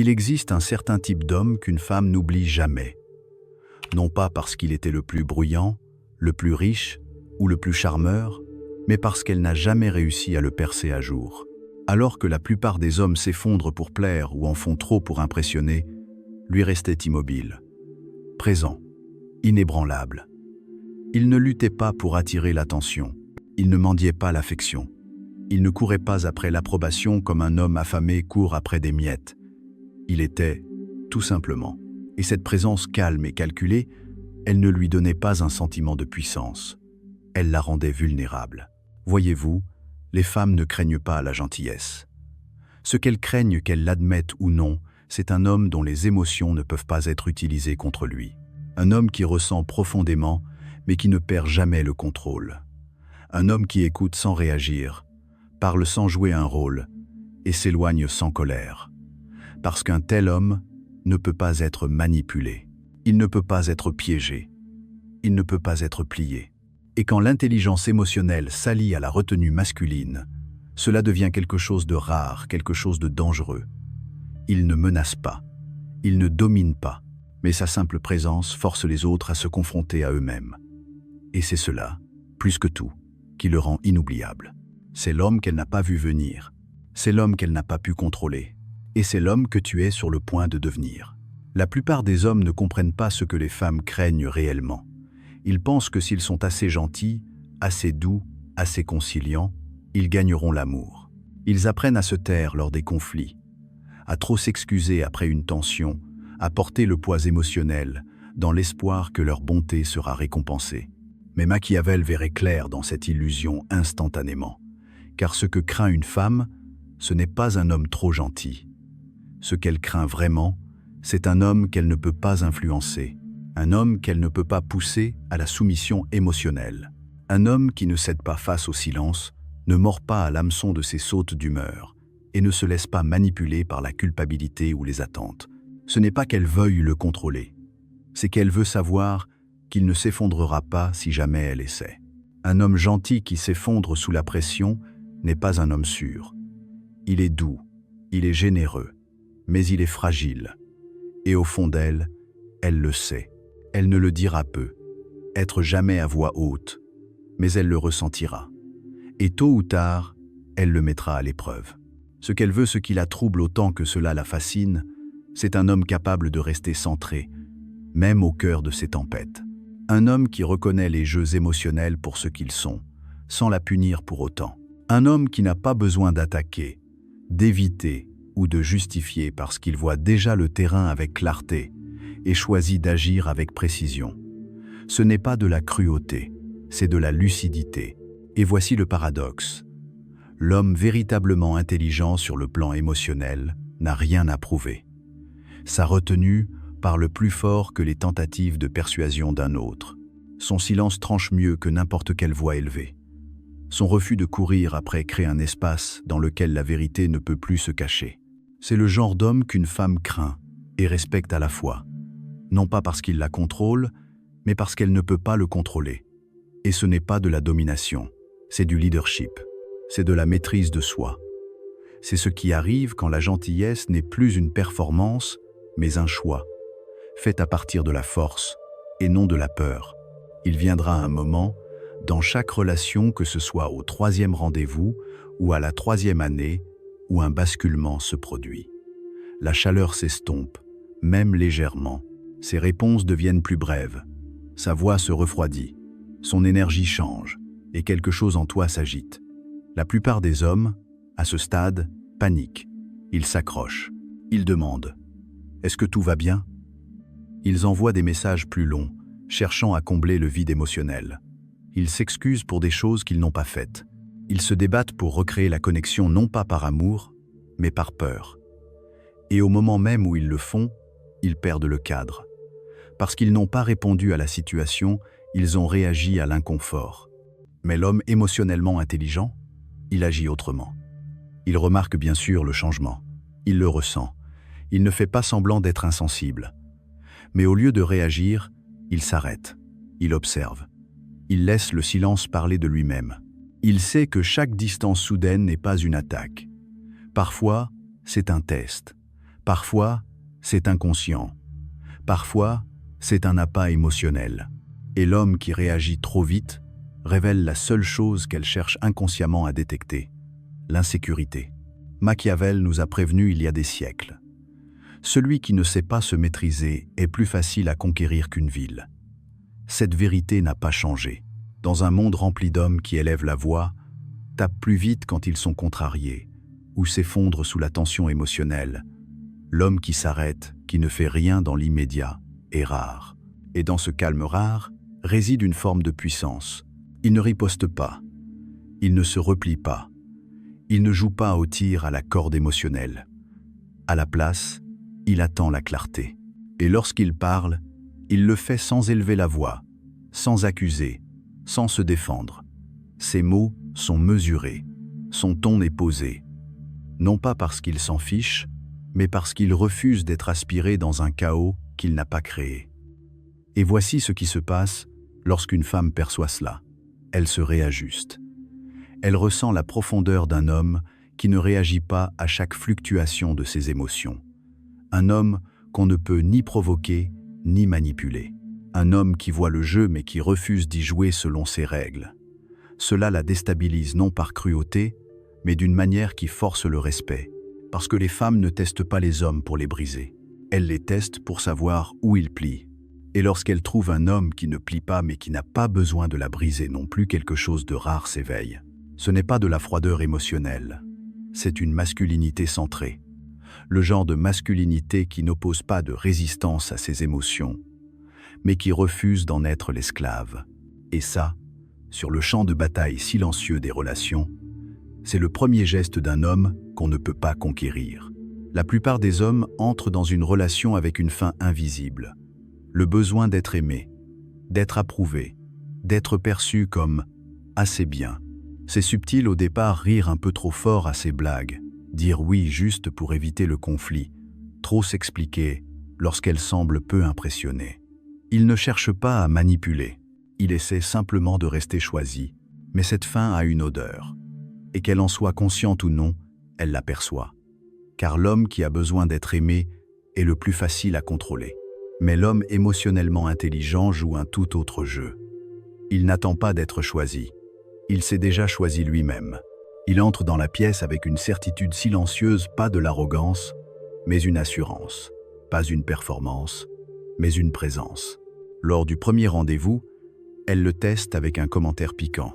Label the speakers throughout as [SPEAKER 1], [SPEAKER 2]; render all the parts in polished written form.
[SPEAKER 1] Il existe un certain type d'homme qu'une femme n'oublie jamais. Non pas parce qu'il était le plus bruyant, le plus riche ou le plus charmeur, mais parce qu'elle n'a jamais réussi à le percer à jour. Alors que la plupart des hommes s'effondrent pour plaire ou en font trop pour impressionner, lui restait immobile, présent, inébranlable. Il ne luttait pas pour attirer l'attention, il ne mendiait pas l'affection. Il ne courait pas après l'approbation comme un homme affamé court après des miettes. Il était, tout simplement. Et cette présence calme et calculée, elle ne lui donnait pas un sentiment de puissance. Elle la rendait vulnérable. Voyez-vous, les femmes ne craignent pas la gentillesse. Ce qu'elles craignent, qu'elles l'admettent ou non, c'est un homme dont les émotions ne peuvent pas être utilisées contre lui. Un homme qui ressent profondément, mais qui ne perd jamais le contrôle. Un homme qui écoute sans réagir, parle sans jouer un rôle et s'éloigne sans colère. Parce qu'un tel homme ne peut pas être manipulé, il ne peut pas être piégé, il ne peut pas être plié. Et quand l'intelligence émotionnelle s'allie à la retenue masculine, cela devient quelque chose de rare, quelque chose de dangereux. Il ne menace pas, il ne domine pas, mais sa simple présence force les autres à se confronter à eux-mêmes. Et c'est cela, plus que tout, qui le rend inoubliable. C'est l'homme qu'elle n'a pas vu venir. C'est l'homme qu'elle n'a pas pu contrôler. Et c'est l'homme que tu es sur le point de devenir. La plupart des hommes ne comprennent pas ce que les femmes craignent réellement. Ils pensent que s'ils sont assez gentils, assez doux, assez conciliants, ils gagneront l'amour. Ils apprennent à se taire lors des conflits, à trop s'excuser après une tension, à porter le poids émotionnel, dans l'espoir que leur bonté sera récompensée. Mais Machiavel verrait clair dans cette illusion instantanément. Car ce que craint une femme, ce n'est pas un homme trop gentil. Ce qu'elle craint vraiment, c'est un homme qu'elle ne peut pas influencer, un homme qu'elle ne peut pas pousser à la soumission émotionnelle, un homme qui ne cède pas face au silence, ne mord pas à l'hameçon de ses sautes d'humeur et ne se laisse pas manipuler par la culpabilité ou les attentes. Ce n'est pas qu'elle veuille le contrôler, c'est qu'elle veut savoir qu'il ne s'effondrera pas si jamais elle essaie. Un homme gentil qui s'effondre sous la pression n'est pas un homme sûr. Il est doux, il est généreux, mais il est fragile. Et au fond d'elle, elle le sait. Elle ne le dira peu, être jamais à voix haute, mais elle le ressentira. Et tôt ou tard, elle le mettra à l'épreuve. Ce qu'elle veut, ce qui la trouble autant que cela la fascine, c'est un homme capable de rester centré, même au cœur de ses tempêtes. Un homme qui reconnaît les jeux émotionnels pour ce qu'ils sont, sans la punir pour autant. Un homme qui n'a pas besoin d'attaquer, d'éviter ou de justifier parce qu'il voit déjà le terrain avec clarté et choisit d'agir avec précision. Ce n'est pas de la cruauté, c'est de la lucidité. Et voici le paradoxe. L'homme véritablement intelligent sur le plan émotionnel n'a rien à prouver. Sa retenue parle plus fort que les tentatives de persuasion d'un autre. Son silence tranche mieux que n'importe quelle voix élevée. Son refus de courir après crée un espace dans lequel la vérité ne peut plus se cacher. C'est le genre d'homme qu'une femme craint et respecte à la fois, non pas parce qu'il la contrôle, mais parce qu'elle ne peut pas le contrôler. Et ce n'est pas de la domination, c'est du leadership, c'est de la maîtrise de soi. C'est ce qui arrive quand la gentillesse n'est plus une performance, mais un choix, fait à partir de la force et non de la peur. Il viendra un moment, dans chaque relation, que ce soit au 3e rendez-vous ou à la 3e année, où un basculement se produit. La chaleur s'estompe, même légèrement. Ses réponses deviennent plus brèves. Sa voix se refroidit. Son énergie change et quelque chose en toi s'agite. La plupart des hommes, à ce stade, paniquent. Ils s'accrochent. Ils demandent « Est-ce que tout va bien ?» Ils envoient des messages plus longs, cherchant à combler le vide émotionnel. Ils s'excusent pour des choses qu'ils n'ont pas faites. Ils se débattent pour recréer la connexion non pas par amour, mais par peur. Et au moment même où ils le font, ils perdent le cadre. Parce qu'ils n'ont pas répondu à la situation, ils ont réagi à l'inconfort. Mais l'homme émotionnellement intelligent, il agit autrement. Il remarque bien sûr le changement. Il le ressent. Il ne fait pas semblant d'être insensible. Mais au lieu de réagir, il s'arrête. Il observe. Il laisse le silence parler de lui-même. Il sait que chaque distance soudaine n'est pas une attaque. Parfois, c'est un test. Parfois, c'est inconscient. Parfois, c'est un appât émotionnel. Et l'homme qui réagit trop vite révèle la seule chose qu'elle cherche inconsciemment à détecter, l'insécurité. Machiavel nous a prévenus il y a des siècles. Celui qui ne sait pas se maîtriser est plus facile à conquérir qu'une ville. Cette vérité n'a pas changé. Dans un monde rempli d'hommes qui élèvent la voix, tapent plus vite quand ils sont contrariés, ou s'effondrent sous la tension émotionnelle, l'homme qui s'arrête, qui ne fait rien dans l'immédiat, est rare. Et dans ce calme rare, réside une forme de puissance. Il ne riposte pas. Il ne se replie pas. Il ne joue pas au tir à la corde émotionnelle. À la place, il attend la clarté. Et lorsqu'il parle, il le fait sans élever la voix, sans accuser, sans se défendre. Ses mots sont mesurés. Son ton est posé. Non pas parce qu'il s'en fiche, mais parce qu'il refuse d'être aspiré dans un chaos qu'il n'a pas créé. Et voici ce qui se passe lorsqu'une femme perçoit cela. Elle se réajuste. Elle ressent la profondeur d'un homme qui ne réagit pas à chaque fluctuation de ses émotions. Un homme qu'on ne peut ni provoquer ni manipuler. Un homme qui voit le jeu mais qui refuse d'y jouer selon ses règles. Cela la déstabilise non par cruauté, mais d'une manière qui force le respect. Parce que les femmes ne testent pas les hommes pour les briser. Elles les testent pour savoir où ils plient. Et lorsqu'elle trouve un homme qui ne plie pas mais qui n'a pas besoin de la briser non plus, quelque chose de rare s'éveille. Ce n'est pas de la froideur émotionnelle, c'est une masculinité centrée. Le genre de masculinité qui n'oppose pas de résistance à ses émotions, mais qui refuse d'en être l'esclave. Et ça, sur le champ de bataille silencieux des relations, c'est le premier geste d'un homme qu'on ne peut pas conquérir. La plupart des hommes entrent dans une relation avec une fin invisible. Le besoin d'être aimé, d'être approuvé, d'être perçu comme « assez bien ». C'est subtil au départ, rire un peu trop fort à ses blagues, dire oui juste pour éviter le conflit, trop s'expliquer lorsqu'elle semble peu impressionnée. Il ne cherche pas à manipuler, il essaie simplement de rester choisi, mais cette fin a une odeur. Et qu'elle en soit consciente ou non, elle l'aperçoit. Car l'homme qui a besoin d'être aimé est le plus facile à contrôler. Mais l'homme émotionnellement intelligent joue un tout autre jeu. Il n'attend pas d'être choisi. Il s'est déjà choisi lui-même. Il entre dans la pièce avec une certitude silencieuse, pas de l'arrogance, mais une assurance. Pas une performance, mais une présence. Lors du premier rendez-vous, elle le teste avec un commentaire piquant.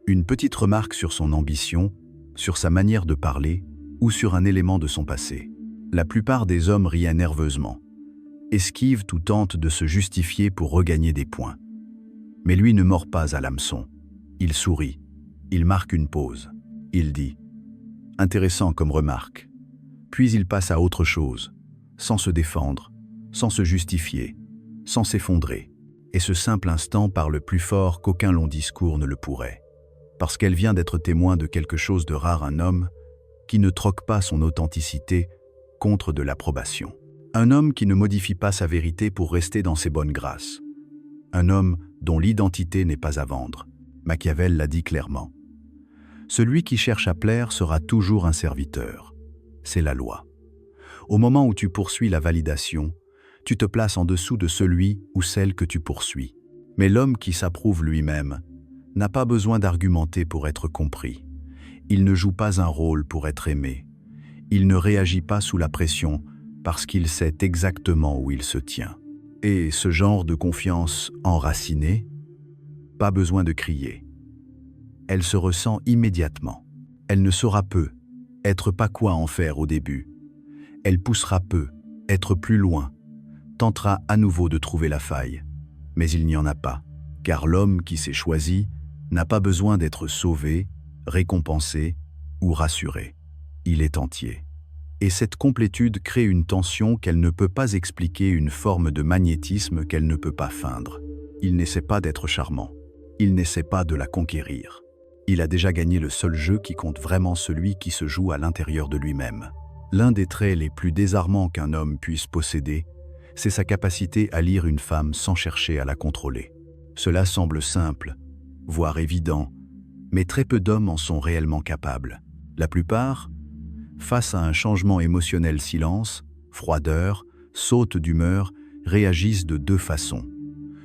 [SPEAKER 1] Une petite remarque sur son ambition, sur sa manière de parler ou sur un élément de son passé. La plupart des hommes rient nerveusement, esquivent ou tentent de se justifier pour regagner des points. Mais lui ne mord pas à l'hameçon. Il sourit, il marque une pause. Il dit « Intéressant comme remarque ». Puis il passe à autre chose, sans se défendre, sans se justifier, sans s'effondrer. Et ce simple instant parle plus fort qu'aucun long discours ne le pourrait. Parce qu'elle vient d'être témoin de quelque chose de rare, un homme qui ne troque pas son authenticité contre de l'approbation. Un homme qui ne modifie pas sa vérité pour rester dans ses bonnes grâces. Un homme dont l'identité n'est pas à vendre. Machiavel l'a dit clairement. Celui qui cherche à plaire sera toujours un serviteur. C'est la loi. Au moment où tu poursuis la validation, tu te places en dessous de celui ou celle que tu poursuis. Mais l'homme qui s'approuve lui-même n'a pas besoin d'argumenter pour être compris. Il ne joue pas un rôle pour être aimé. Il ne réagit pas sous la pression parce qu'il sait exactement où il se tient. Et ce genre de confiance enracinée, pas besoin de crier. Elle se ressent immédiatement. Elle ne saura peu, être pas quoi en faire au début. Elle poussera peu, être plus loin, tentera à nouveau de trouver la faille. Mais il n'y en a pas, car l'homme qui s'est choisi n'a pas besoin d'être sauvé, récompensé ou rassuré. Il est entier. Et cette complétude crée une tension qu'elle ne peut pas expliquer, une forme de magnétisme qu'elle ne peut pas feindre. Il n'essaie pas d'être charmant. Il n'essaie pas de la conquérir. Il a déjà gagné le seul jeu qui compte vraiment, celui qui se joue à l'intérieur de lui-même. L'un des traits les plus désarmants qu'un homme puisse posséder, c'est sa capacité à lire une femme sans chercher à la contrôler. Cela semble simple, voire évident, mais très peu d'hommes en sont réellement capables. La plupart face à un changement émotionnel, silence, froideur, saute d'humeur, réagissent de deux façons.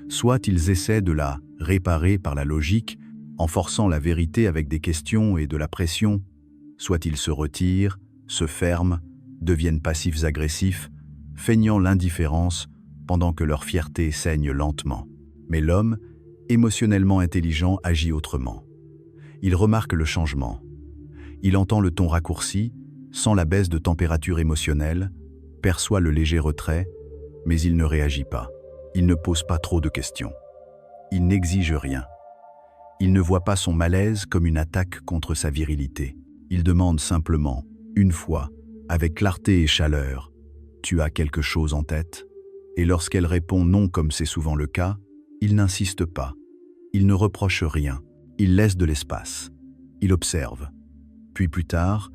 [SPEAKER 1] Soit ils essaient de la réparer par la logique, en forçant la vérité avec des questions et de la pression, soit ils se retirent, se ferment, deviennent passifs-agressifs, feignant l'indifférence pendant que leur fierté saigne lentement. Mais l'homme, émotionnellement intelligent, agit autrement. Il remarque le changement. Il entend le ton raccourci, sent la baisse de température émotionnelle, perçoit le léger retrait, mais il ne réagit pas. Il ne pose pas trop de questions. Il n'exige rien. Il ne voit pas son malaise comme une attaque contre sa virilité. Il demande simplement, une fois, avec clarté et chaleur, « Tu as quelque chose en tête ?» Et lorsqu'elle répond non comme c'est souvent le cas, il n'insiste pas. Il ne reproche rien. Il laisse de l'espace. Il observe. Puis plus tard,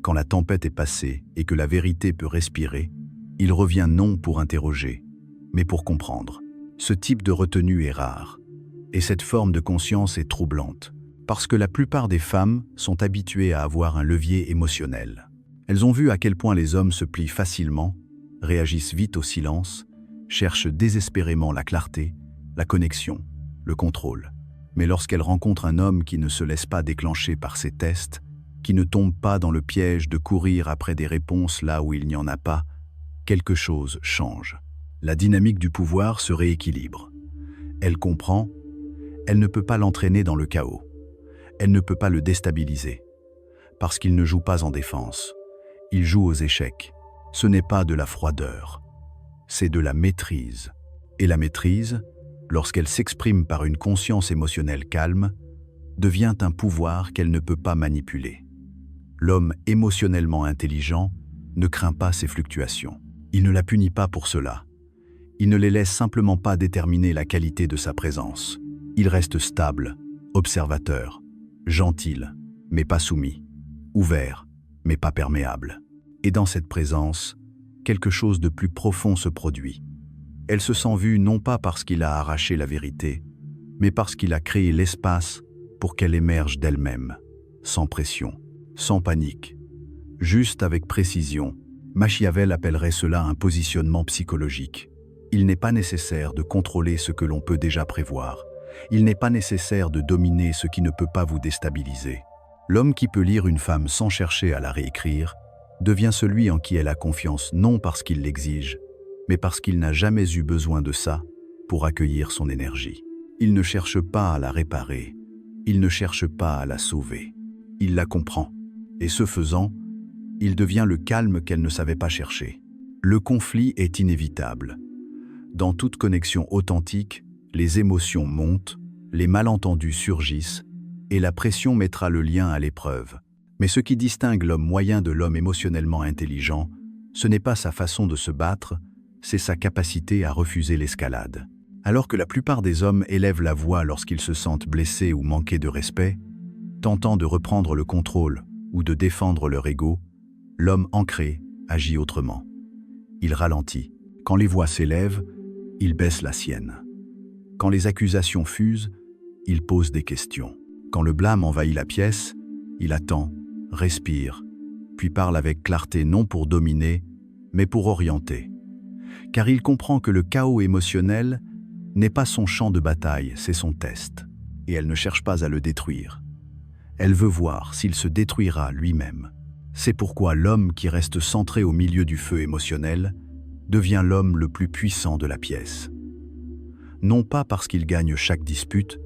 [SPEAKER 1] quand la tempête est passée et que la vérité peut respirer, il revient non pour interroger, mais pour comprendre. Ce type de retenue est rare. Et cette forme de conscience est troublante, parce que la plupart des femmes sont habituées à avoir un levier émotionnel. Elles ont vu à quel point les hommes se plient facilement, réagissent vite au silence, cherchent désespérément la clarté, la connexion, le contrôle. Mais lorsqu'elles rencontrent un homme qui ne se laisse pas déclencher par ces tests, qui ne tombe pas dans le piège de courir après des réponses là où il n'y en a pas, quelque chose change. La dynamique du pouvoir se rééquilibre. Elle comprend. Elle ne peut pas l'entraîner dans le chaos. Elle ne peut pas le déstabiliser. Parce qu'il ne joue pas en défense. Il joue aux échecs. Ce n'est pas de la froideur. C'est de la maîtrise. Et la maîtrise, lorsqu'elle s'exprime par une conscience émotionnelle calme, devient un pouvoir qu'elle ne peut pas manipuler. L'homme émotionnellement intelligent ne craint pas ces fluctuations. Il ne la punit pas pour cela. Il ne les laisse simplement pas déterminer la qualité de sa présence. Il reste stable, observateur, gentil, mais pas soumis, ouvert, mais pas perméable. Et dans cette présence, quelque chose de plus profond se produit. Elle se sent vue non pas parce qu'il a arraché la vérité, mais parce qu'il a créé l'espace pour qu'elle émerge d'elle-même, sans pression, sans panique, juste avec précision. Machiavel appellerait cela un positionnement psychologique. Il n'est pas nécessaire de contrôler ce que l'on peut déjà prévoir. Il n'est pas nécessaire de dominer ce qui ne peut pas vous déstabiliser. L'homme qui peut lire une femme sans chercher à la réécrire devient celui en qui elle a confiance non parce qu'il l'exige, mais parce qu'il n'a jamais eu besoin de ça pour accueillir son énergie. Il ne cherche pas à la réparer, il ne cherche pas à la sauver. Il la comprend, et ce faisant, il devient le calme qu'elle ne savait pas chercher. Le conflit est inévitable. Dans toute connexion authentique, les émotions montent, les malentendus surgissent, et la pression mettra le lien à l'épreuve. Mais ce qui distingue l'homme moyen de l'homme émotionnellement intelligent, ce n'est pas sa façon de se battre, c'est sa capacité à refuser l'escalade. Alors que la plupart des hommes élèvent la voix lorsqu'ils se sentent blessés ou manqués de respect, tentant de reprendre le contrôle ou de défendre leur ego, l'homme ancré agit autrement. Il ralentit. Quand les voix s'élèvent, il baisse la sienne. Quand les accusations fusent, il pose des questions. Quand le blâme envahit la pièce, il attend, respire, puis parle avec clarté non pour dominer, mais pour orienter. Car il comprend que le chaos émotionnel n'est pas son champ de bataille, c'est son test. Et elle ne cherche pas à le détruire. Elle veut voir s'il se détruira lui-même. C'est pourquoi l'homme qui reste centré au milieu du feu émotionnel devient l'homme le plus puissant de la pièce. Non pas parce qu'il gagne chaque dispute,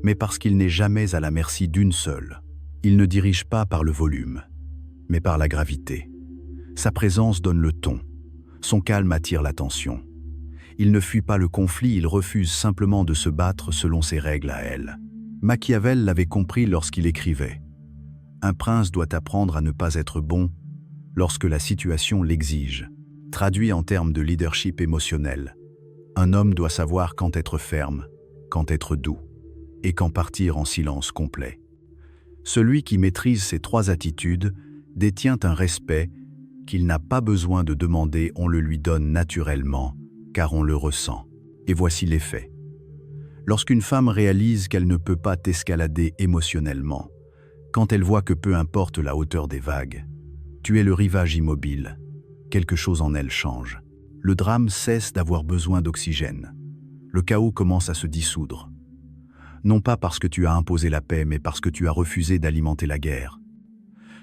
[SPEAKER 1] mais parce qu'il n'est jamais à la merci d'une seule. Il ne dirige pas par le volume, mais par la gravité. Sa présence donne le ton. Son calme attire l'attention. Il ne fuit pas le conflit, il refuse simplement de se battre selon ses règles à elle. Machiavel l'avait compris lorsqu'il écrivait « Un prince doit apprendre à ne pas être bon lorsque la situation l'exige ». Traduit en termes de leadership émotionnel, un homme doit savoir quand être ferme, quand être doux, et quand partir en silence complet. Celui qui maîtrise ces trois attitudes détient un respect qu'il n'a pas besoin de demander, on le lui donne naturellement, car on le ressent. Et voici l'effet. Lorsqu'une femme réalise qu'elle ne peut pas t'escalader émotionnellement, quand elle voit que peu importe la hauteur des vagues, Tu es le rivage immobile. Quelque chose en elle change. Le drame cesse d'avoir besoin d'oxygène. Le chaos commence à se dissoudre. Non pas parce que tu as imposé la paix, mais parce que tu as refusé d'alimenter la guerre.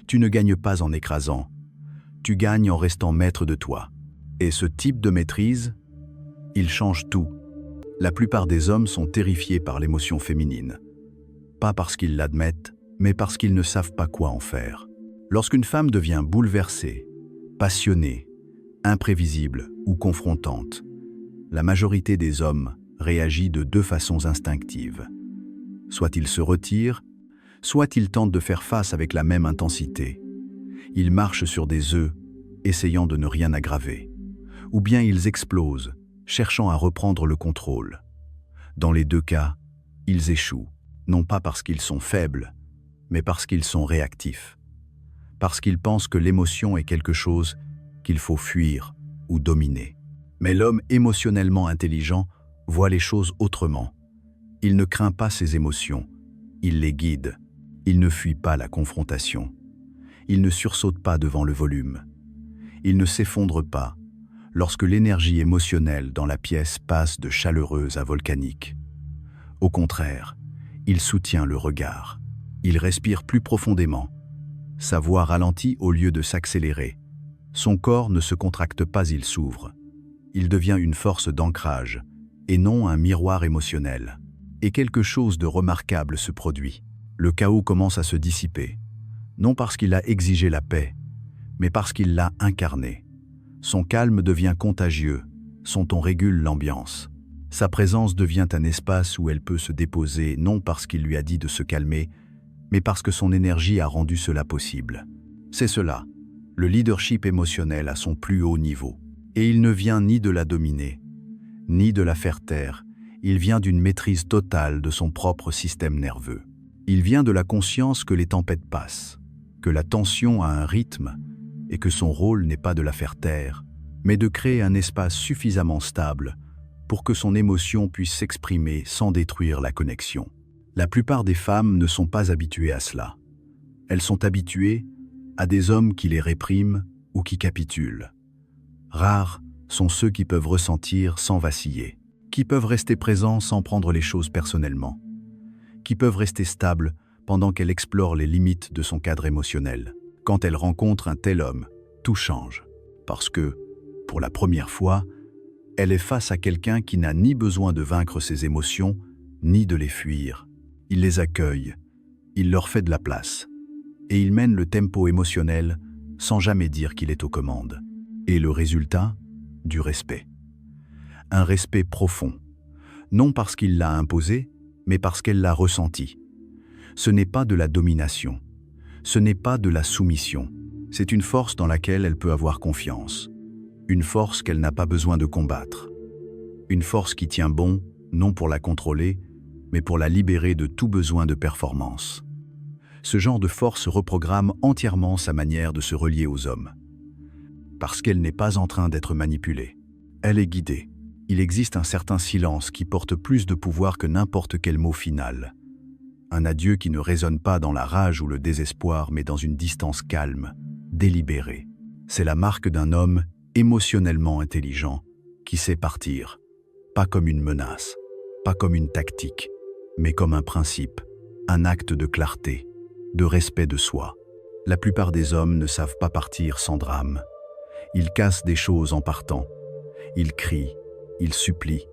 [SPEAKER 1] Tu ne gagnes pas en écrasant. Tu gagnes en restant maître de toi. Et ce type de maîtrise, il change tout. La plupart des hommes sont terrifiés par l'émotion féminine. Pas parce qu'ils l'admettent, mais parce qu'ils ne savent pas quoi en faire. Lorsqu'une femme devient bouleversée, passionnée, imprévisible ou confrontante, la majorité des hommes réagit de deux façons instinctives. Soit ils se retirent, soit ils tentent de faire face avec la même intensité. Ils marchent sur des œufs, essayant de ne rien aggraver. Ou bien ils explosent, cherchant à reprendre le contrôle. Dans les deux cas, ils échouent, non pas parce qu'ils sont faibles, mais parce qu'ils sont réactifs. Parce qu'ils pensent que l'émotion est quelque chose qu'il faut fuir ou dominer. Mais l'homme émotionnellement intelligent voit les choses autrement. Il ne craint pas ses émotions, il les guide. Il ne fuit pas la confrontation. Il ne sursaute pas devant le volume. Il ne s'effondre pas lorsque l'énergie émotionnelle dans la pièce passe de chaleureuse à volcanique. Au contraire, il soutient le regard. Il respire plus profondément. Sa voix ralentit au lieu de s'accélérer. Son corps ne se contracte pas, il s'ouvre. Il devient une force d'ancrage, et non un miroir émotionnel. Et quelque chose de remarquable se produit. Le chaos commence à se dissiper, non parce qu'il a exigé la paix, mais parce qu'il l'a incarnée. Son calme devient contagieux, son ton régule l'ambiance. Sa présence devient un espace où elle peut se déposer, non parce qu'il lui a dit de se calmer, mais parce que son énergie a rendu cela possible. C'est cela, le leadership émotionnel à son plus haut niveau. Et il ne vient ni de la dominer, ni de la faire taire, il vient d'une maîtrise totale de son propre système nerveux. Il vient de la conscience que les tempêtes passent, que la tension a un rythme et que son rôle n'est pas de la faire taire, mais de créer un espace suffisamment stable pour que son émotion puisse s'exprimer sans détruire la connexion. La plupart des femmes ne sont pas habituées à cela. Elles sont habituées à des hommes qui les répriment ou qui capitulent. Rares sont ceux qui peuvent ressentir sans vaciller, qui peuvent rester présents sans prendre les choses personnellement, qui peuvent rester stables pendant qu'elle explore les limites de son cadre émotionnel. Quand elle rencontre un tel homme, tout change, parce que, pour la première fois, elle est face à quelqu'un qui n'a ni besoin de vaincre ses émotions, ni de les fuir. Il les accueille, il leur fait de la place, et il mène le tempo émotionnel sans jamais dire qu'il est aux commandes. Et le résultat? Du respect. Un respect profond, non parce qu'il l'a imposé, mais parce qu'elle l'a ressenti. Ce n'est pas de la domination, ce n'est pas de la soumission, c'est une force dans laquelle elle peut avoir confiance, une force qu'elle n'a pas besoin de combattre, une force qui tient bon, non pour la contrôler, mais pour la libérer de tout besoin de performance. Ce genre de force reprogramme entièrement sa manière de se relier aux hommes. Parce qu'elle n'est pas en train d'être manipulée. Elle est guidée. Il existe un certain silence qui porte plus de pouvoir que n'importe quel mot final. Un adieu qui ne résonne pas dans la rage ou le désespoir, mais dans une distance calme, délibérée. C'est la marque d'un homme émotionnellement intelligent qui sait partir, pas comme une menace, pas comme une tactique, mais comme un principe, un acte de clarté, de respect de soi. La plupart des hommes ne savent pas partir sans drame. Ils cassent des choses en partant. Ils crient, ils supplient.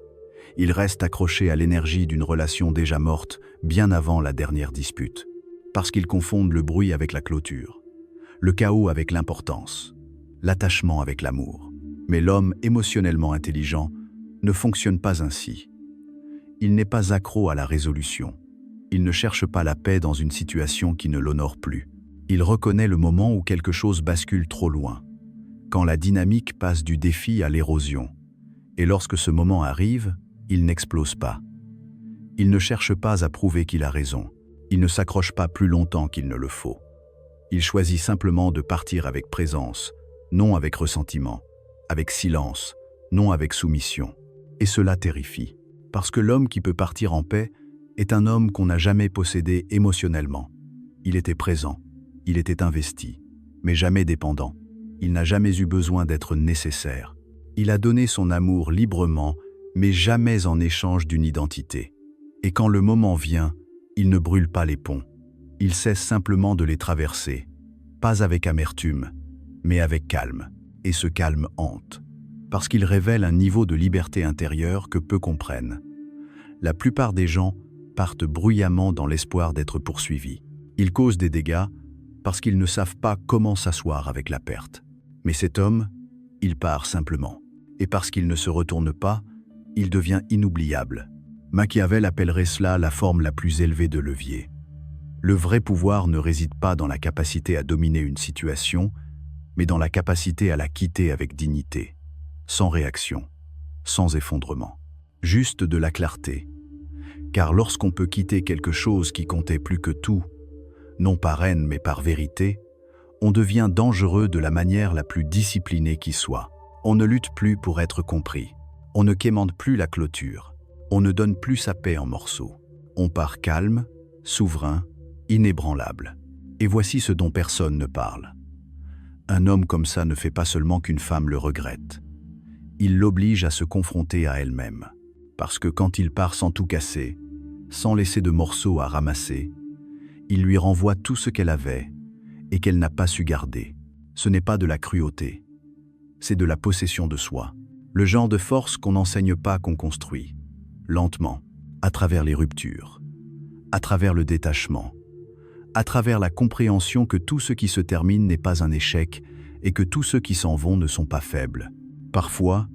[SPEAKER 1] Ils restent accrochés à l'énergie d'une relation déjà morte bien avant la dernière dispute. Parce qu'ils confondent le bruit avec la clôture, le chaos avec l'importance, l'attachement avec l'amour. Mais l'homme émotionnellement intelligent ne fonctionne pas ainsi. Il n'est pas accro à la résolution. Il ne cherche pas la paix dans une situation qui ne l'honore plus. Il reconnaît le moment où quelque chose bascule trop loin, quand la dynamique passe du défi à l'érosion. Et lorsque ce moment arrive, il n'explose pas. Il ne cherche pas à prouver qu'il a raison. Il ne s'accroche pas plus longtemps qu'il ne le faut. Il choisit simplement de partir avec présence, non avec ressentiment, avec silence, non avec soumission. Et cela terrifie, parce que l'homme qui peut partir en paix est un homme qu'on n'a jamais possédé émotionnellement. Il était présent, il était investi, mais jamais dépendant. Il n'a jamais eu besoin d'être nécessaire. Il a donné son amour librement, mais jamais en échange d'une identité. Et quand le moment vient, il ne brûle pas les ponts. Il cesse simplement de les traverser, pas avec amertume, mais avec calme. Et ce calme hante, parce qu'il révèle un niveau de liberté intérieure que peu comprennent. La plupart des gens partent bruyamment dans l'espoir d'être poursuivis. Ils causent des dégâts parce qu'ils ne savent pas comment s'asseoir avec la perte. Mais cet homme, il part simplement. Et parce qu'il ne se retourne pas, il devient inoubliable. Machiavel appellerait cela la forme la plus élevée de levier. Le vrai pouvoir ne réside pas dans la capacité à dominer une situation, mais dans la capacité à la quitter avec dignité, sans réaction, sans effondrement. Juste de la clarté. Car lorsqu'on peut quitter quelque chose qui comptait plus que tout, non par haine mais par vérité, on devient dangereux de la manière la plus disciplinée qui soit. On ne lutte plus pour être compris. On ne quémande plus la clôture. On ne donne plus sa paix en morceaux. On part calme, souverain, inébranlable. Et voici ce dont personne ne parle. Un homme comme ça ne fait pas seulement qu'une femme le regrette. Il l'oblige à se confronter à elle-même. Parce que quand il part sans tout casser, sans laisser de morceaux à ramasser, il lui renvoie tout ce qu'elle avait et qu'elle n'a pas su garder. Ce n'est pas de la cruauté, c'est de la possession de soi. Le genre de force qu'on n'enseigne pas, qu'on construit, lentement, à travers les ruptures, à travers le détachement, à travers la compréhension que tout ce qui se termine n'est pas un échec et que tous ceux qui s'en vont ne sont pas faibles. Parfois,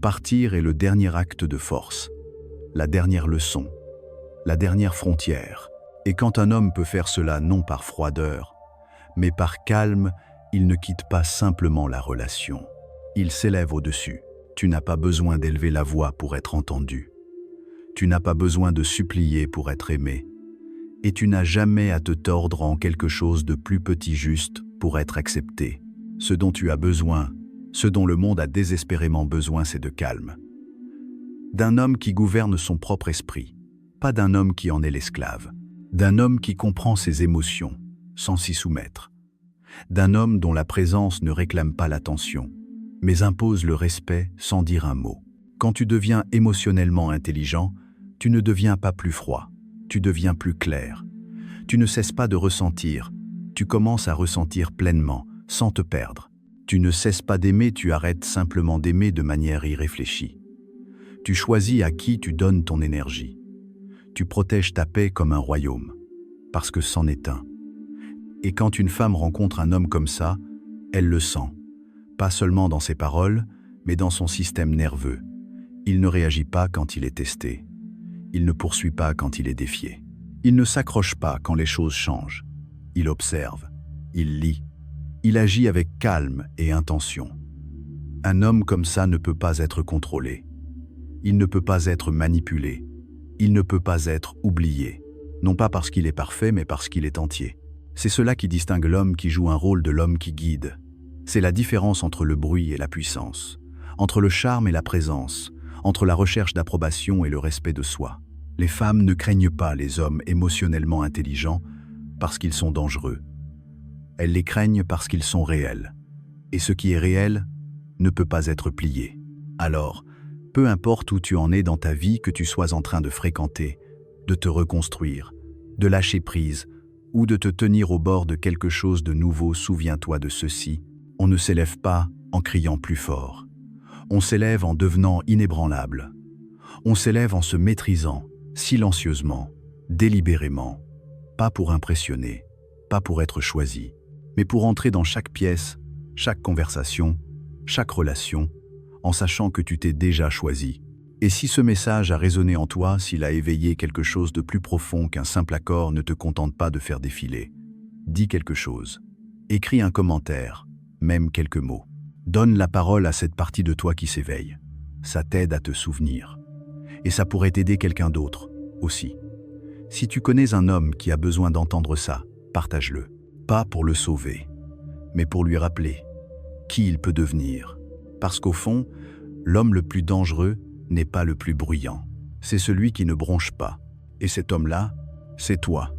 [SPEAKER 1] partir est le dernier acte de force, la dernière leçon, la dernière frontière. Et quand un homme peut faire cela non par froideur, mais par calme, il ne quitte pas simplement la relation. Il s'élève au-dessus. Tu n'as pas besoin d'élever la voix pour être entendu. Tu n'as pas besoin de supplier pour être aimé. Et tu n'as jamais à te tordre en quelque chose de plus petit juste pour être accepté. Ce dont tu as besoin, ce dont le monde a désespérément besoin, c'est de calme. D'un homme qui gouverne son propre esprit, pas d'un homme qui en est l'esclave. D'un homme qui comprend ses émotions, sans s'y soumettre. D'un homme dont la présence ne réclame pas l'attention, mais impose le respect sans dire un mot. Quand tu deviens émotionnellement intelligent, tu ne deviens pas plus froid, tu deviens plus clair. Tu ne cesses pas de ressentir, tu commences à ressentir pleinement, sans te perdre. Tu ne cesses pas d'aimer, tu arrêtes simplement d'aimer de manière irréfléchie. Tu choisis à qui tu donnes ton énergie. Tu protèges ta paix comme un royaume, parce que c'en est un. Et quand une femme rencontre un homme comme ça, elle le sent, pas seulement dans ses paroles, mais dans son système nerveux. Il ne réagit pas quand il est testé. Il ne poursuit pas quand il est défié. Il ne s'accroche pas quand les choses changent. Il observe, il lit, il agit avec calme et intention. Un homme comme ça ne peut pas être contrôlé. Il ne peut pas être manipulé. Il ne peut pas être oublié. Non pas parce qu'il est parfait, mais parce qu'il est entier. C'est cela qui distingue l'homme qui joue un rôle de l'homme qui guide. C'est la différence entre le bruit et la puissance, entre le charme et la présence, entre la recherche d'approbation et le respect de soi. Les femmes ne craignent pas les hommes émotionnellement intelligents parce qu'ils sont dangereux. Elles les craignent parce qu'ils sont réels. Et ce qui est réel ne peut pas être plié. Alors, peu importe où tu en es dans ta vie, que tu sois en train de fréquenter, de te reconstruire, de lâcher prise ou de te tenir au bord de quelque chose de nouveau, souviens-toi de ceci. On ne s'élève pas en criant plus fort. On s'élève en devenant inébranlable. On s'élève en se maîtrisant, silencieusement, délibérément, pas pour impressionner, pas pour être choisi, mais pour entrer dans chaque pièce, chaque conversation, chaque relation, en sachant que tu t'es déjà choisi. Et si ce message a résonné en toi, s'il a éveillé quelque chose de plus profond qu'un simple accord, ne te contente pas de faire défiler. Dis quelque chose. Écris un commentaire, même quelques mots. Donne la parole à cette partie de toi qui s'éveille. Ça t'aide à te souvenir. Et ça pourrait aider quelqu'un d'autre aussi. Si tu connais un homme qui a besoin d'entendre ça, partage-le. Pas pour le sauver, mais pour lui rappeler qui il peut devenir. Parce qu'au fond, l'homme le plus dangereux n'est pas le plus bruyant. C'est celui qui ne bronche pas. Et cet homme-là, c'est toi.